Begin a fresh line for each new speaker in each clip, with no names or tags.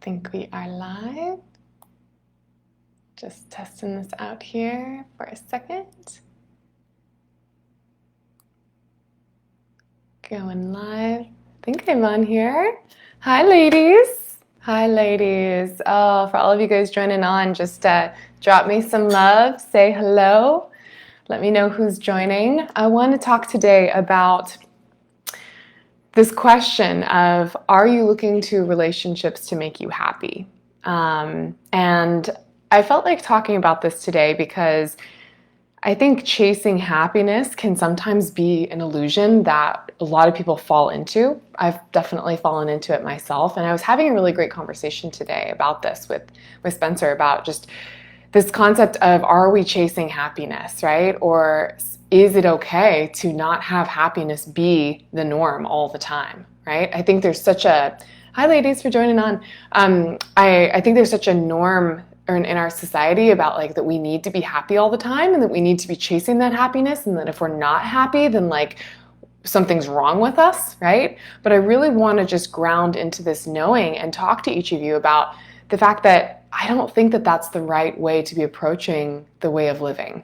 think we are live. Just testing this out here for a second. Going live. I think I'm on here. Hi, ladies. Hi, ladies. Oh, for all of you guys joining on, just drop me some love. Say hello. Let me know who's joining. I want to talk today about this question of, are you looking to relationships to make you happy? And I felt like talking about this today because I think chasing happiness can sometimes be an illusion that a lot of people fall into. I've definitely fallen into it myself. And I was having a really great conversation today about this with Spencer about just this concept of, are we chasing happiness, right? Or is it okay to not have happiness be the norm all the time, right? I think there's such a, hi ladies for joining on. I think there's such a norm in our society about like that we need to be happy all the time and that we need to be chasing that happiness, and that if we're not happy, then like something's wrong with us, right? But I really want to just ground into this knowing and talk to each of you about the fact that I don't think that that's the right way to be approaching the way of living,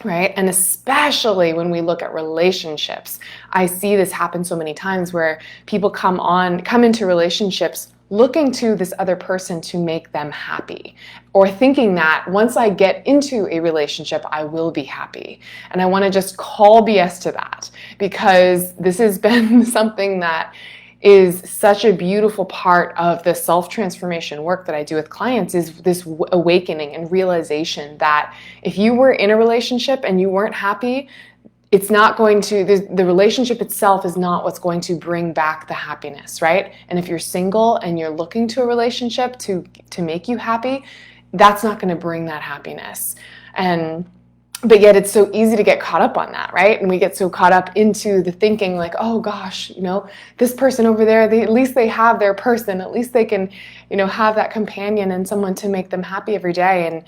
right? And especially when we look at relationships, I see this happen so many times where people come into relationships looking to this other person to make them happy, or thinking that once I get into a relationship, I will be happy. And I want to just call BS to that, because this has been something that is such a beautiful part of the self-transformation work that I do with clients, is this awakening and realization that if you were in a relationship and you weren't happy, it's not going to, the relationship itself is not what's going to bring back the happiness, right? And if you're single and you're looking to a relationship to make you happy, that's not going to bring that happiness. But yet it's so easy to get caught up on that, right? And we get so caught up into the thinking like, oh gosh, this person over there, at least they have their person, at least they can, have that companion and someone to make them happy every day. And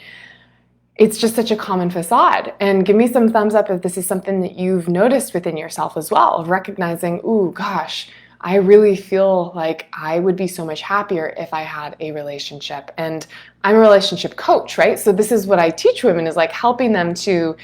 it's just such a common facade. And give me some thumbs up if this is something that you've noticed within yourself as well, of recognizing, ooh, gosh, I really feel like I would be so much happier if I had a relationship. And I'm a relationship coach, right? So this is what I teach women, is like helping them to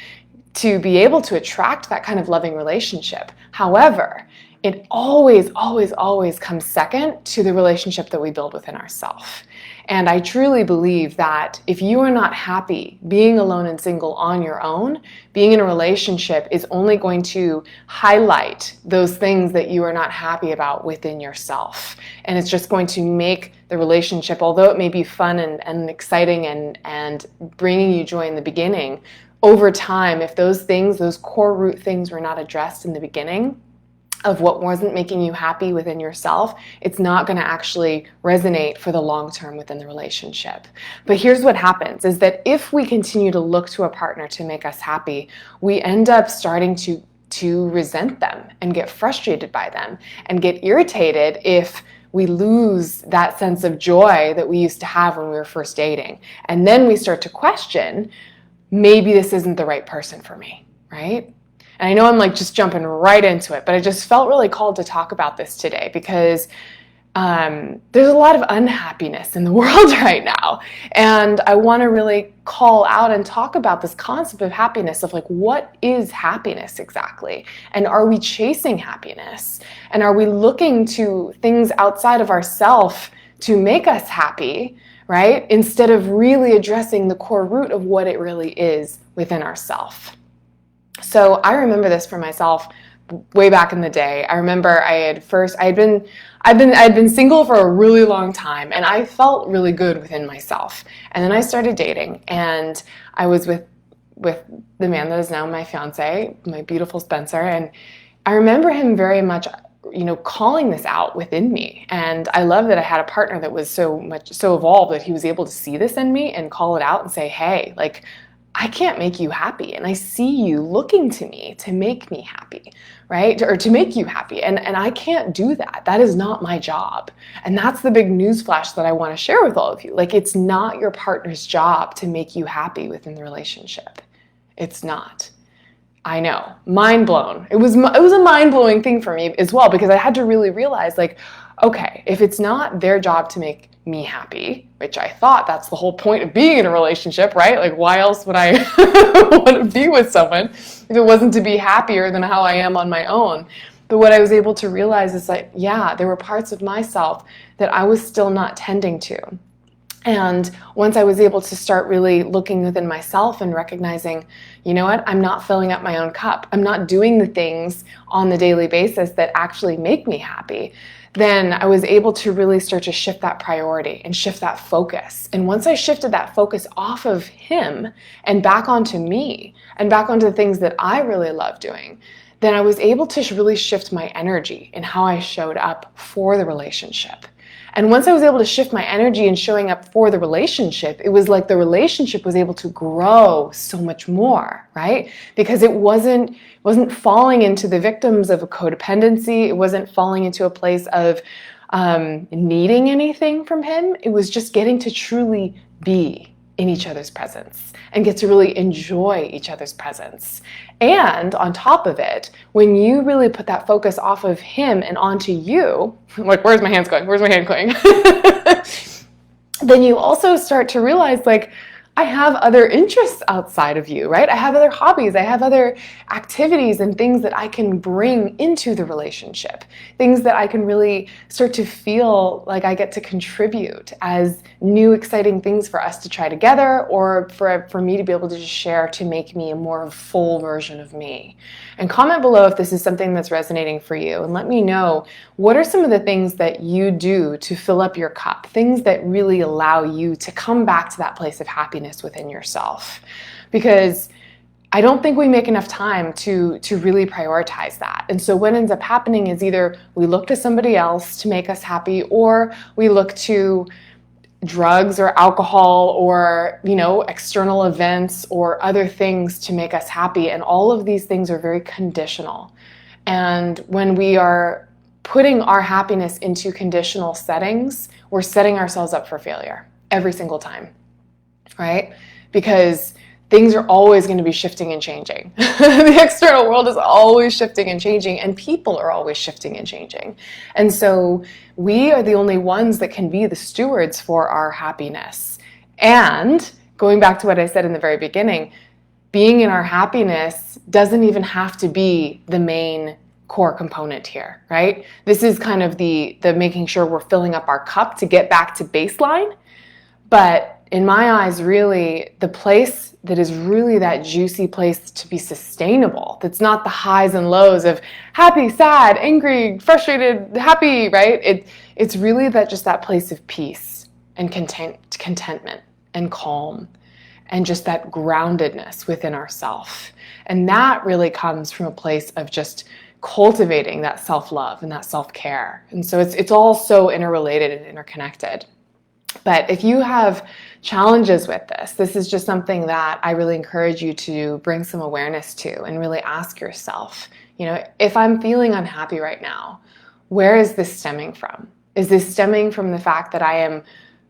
be able to attract that kind of loving relationship. However, it always, always, always comes second to the relationship that we build within ourselves. And I truly believe that if you are not happy being alone and single on your own, being in a relationship is only going to highlight those things that you are not happy about within yourself. And it's just going to make the relationship, although it may be fun and exciting and bringing you joy in the beginning, over time, if those things, those core root things were not addressed in the beginning, of what wasn't making you happy within yourself, it's not going to actually resonate for the long term within the relationship. But here's what happens, is that if we continue to look to a partner to make us happy, we end up starting to resent them and get frustrated by them and get irritated if we lose that sense of joy that we used to have when we were first dating. And then we start to question, maybe this isn't the right person for me, right? And I know I'm like just jumping right into it, but I just felt really called to talk about this today because there's a lot of unhappiness in the world right now. And I want to really call out and talk about this concept of happiness, of like, what is happiness exactly? And are we chasing happiness? And are we looking to things outside of ourselves to make us happy, right? Instead of really addressing the core root of what it really is within ourselves. So I remember this for myself way back in the day. I remember I'd been single for a really long time, and I felt really good within myself. And then I started dating, and I was with the man that is now my fiance, my beautiful Spencer. And I remember him very much, calling this out within me. And I love that I had a partner that was so evolved that he was able to see this in me and call it out and say, hey, like, I can't make you happy, and I see you looking to me to make me happy, right? Or to make you happy, and I can't do that. That is not my job. And that's the big news flash that I want to share with all of you. Like, it's not your partner's job to make you happy within the relationship. It's not. I know, mind blown. It was a mind-blowing thing for me as well, because I had to really realize, like, okay, if it's not their job to make me happy, which I thought that's the whole point of being in a relationship, right? Like, why else would I want to be with someone if it wasn't to be happier than how I am on my own? But what I was able to realize is that, yeah, there were parts of myself that I was still not tending to. And once I was able to start really looking within myself and recognizing, you know what, I'm not filling up my own cup. I'm not doing the things on the daily basis that actually make me happy. Then I was able to really start to shift that priority and shift that focus. And once I shifted that focus off of him and back onto me and back onto the things that I really love doing, then I was able to really shift my energy and how I showed up for the relationship. And once I was able to shift my energy and showing up for the relationship, it was like the relationship was able to grow so much more, right? Because it wasn't falling into the victims of a codependency. It wasn't falling into a place of needing anything from him. It was just getting to truly be in each other's presence and get to really enjoy each other's presence. And on top of it, when you really put that focus off of him and onto you, like, where's my hands going? Where's my hand going? Then you also start to realize, like, I have other interests outside of you, right? I have other hobbies. I have other activities and things that I can bring into the relationship, things that I can really start to feel like I get to contribute as new, exciting things for us to try together, or for me to be able to just share to make me a more full version of me. And comment below if this is something that's resonating for you, and let me know, what are some of the things that you do to fill up your cup, things that really allow you to come back to that place of happiness within yourself? Because I don't think we make enough time to really prioritize that. And so what ends up happening is either we look to somebody else to make us happy, or we look to drugs or alcohol or, external events or other things to make us happy. And all of these things are very conditional. And when we are putting our happiness into conditional settings, we're setting ourselves up for failure every single time, right? Because things are always going to be shifting and changing. The external world is always shifting and changing, and people are always shifting and changing. And so we are the only ones that can be the stewards for our happiness. And going back to what I said in the very beginning, being in our happiness doesn't even have to be the main core component here, right? This is kind of the making sure we're filling up our cup to get back to baseline. But in my eyes, really, the place that is really that juicy place to be sustainable, that's not the highs and lows of happy, sad, angry, frustrated, happy, right? It's really that place of peace and contentment and calm and just that groundedness within ourself. And that really comes from a place of just cultivating that self-love and that self-care. And so it's all so interrelated and interconnected. But if you have challenges with this is just something that I really encourage you to bring some awareness to and really ask yourself, if I'm feeling unhappy right now, where is this stemming from? Is this stemming from the fact that I am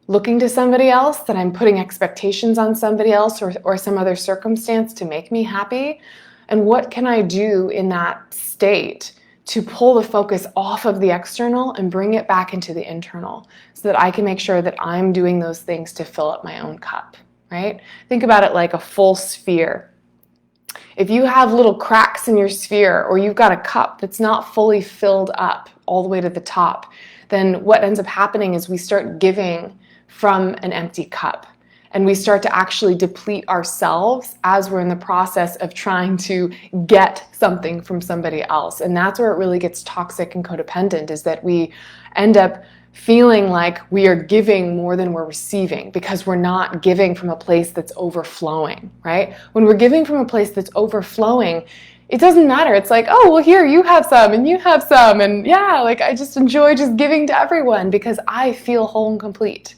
looking to somebody else, that I'm putting expectations on somebody else or some other circumstance to make me happy? And what can I do in that state to pull the focus off of the external and bring it back into the internal so that I can make sure that I'm doing those things to fill up my own cup, right? Think about it like a full sphere. If you have little cracks in your sphere, or you've got a cup that's not fully filled up all the way to the top, then what ends up happening is we start giving from an empty cup. And we start to actually deplete ourselves as we're in the process of trying to get something from somebody else. And that's where it really gets toxic and codependent, is that we end up feeling like we are giving more than we're receiving because we're not giving from a place that's overflowing, right? When we're giving from a place that's overflowing, it doesn't matter. It's like, oh, well, here, you have some and you have some. And yeah, like I just enjoy just giving to everyone because I feel whole and complete.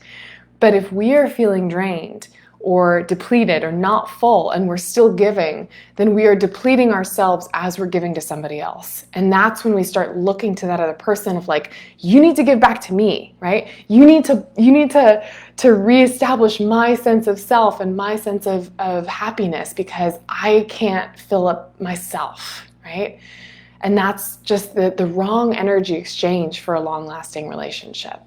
But if we are feeling drained or depleted or not full and we're still giving, then we are depleting ourselves as we're giving to somebody else. And that's when we start looking to that other person of like, you need to give back to me, right? You need to reestablish my sense of self and my sense of happiness because I can't fill up myself, right? And that's just the wrong energy exchange for a long-lasting relationship.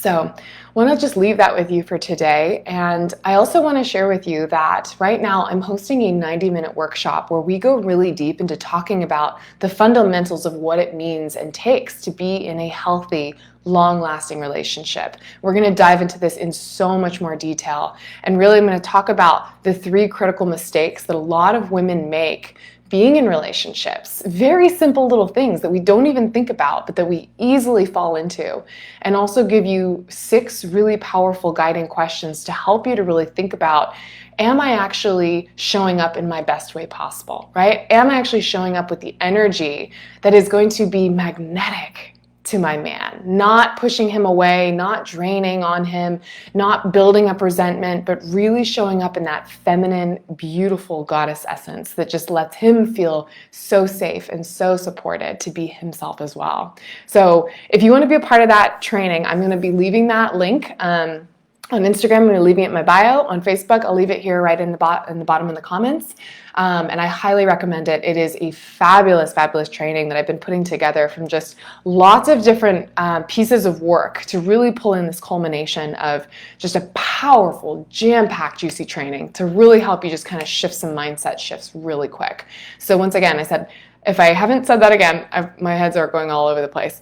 So I want to just leave that with you for today. And I also want to share with you that right now I'm hosting a 90-minute workshop where we go really deep into talking about the fundamentals of what it means and takes to be in a healthy, long-lasting relationship. We're going to dive into this in so much more detail. And really, I'm going to talk about the 3 critical mistakes that a lot of women make being in relationships. Very simple little things that we don't even think about, but that we easily fall into. And also give you 6 really powerful guiding questions to help you to really think about, am I actually showing up in my best way possible, right? Am I actually showing up with the energy that is going to be magnetic to my man, not pushing him away, not draining on him, not building up resentment, but really showing up in that feminine, beautiful goddess essence that just lets him feel so safe and so supported to be himself as well. So if you want to be a part of that training, I'm going to be leaving that link on Instagram. I'm going to leave it in my bio. On Facebook, I'll leave it here right in the bottom in the comments. And I highly recommend it. It is a fabulous, fabulous training that I've been putting together from just lots of different pieces of work to really pull in this culmination of just a powerful, jam-packed, juicy training to really help you just kind of shift some mindset shifts really quick. So once again, I said, if I haven't said that again, my heads are going all over the place.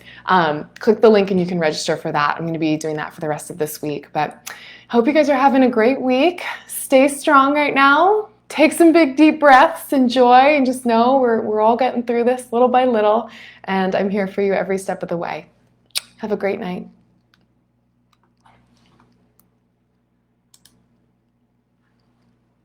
Click the link and you can register for that. I'm going to be doing that for the rest of this week. But I hope you guys are having a great week. Stay strong right now. Take some big deep breaths, enjoy, and just know we're all getting through this little by little. And I'm here for you every step of the way. Have a great night.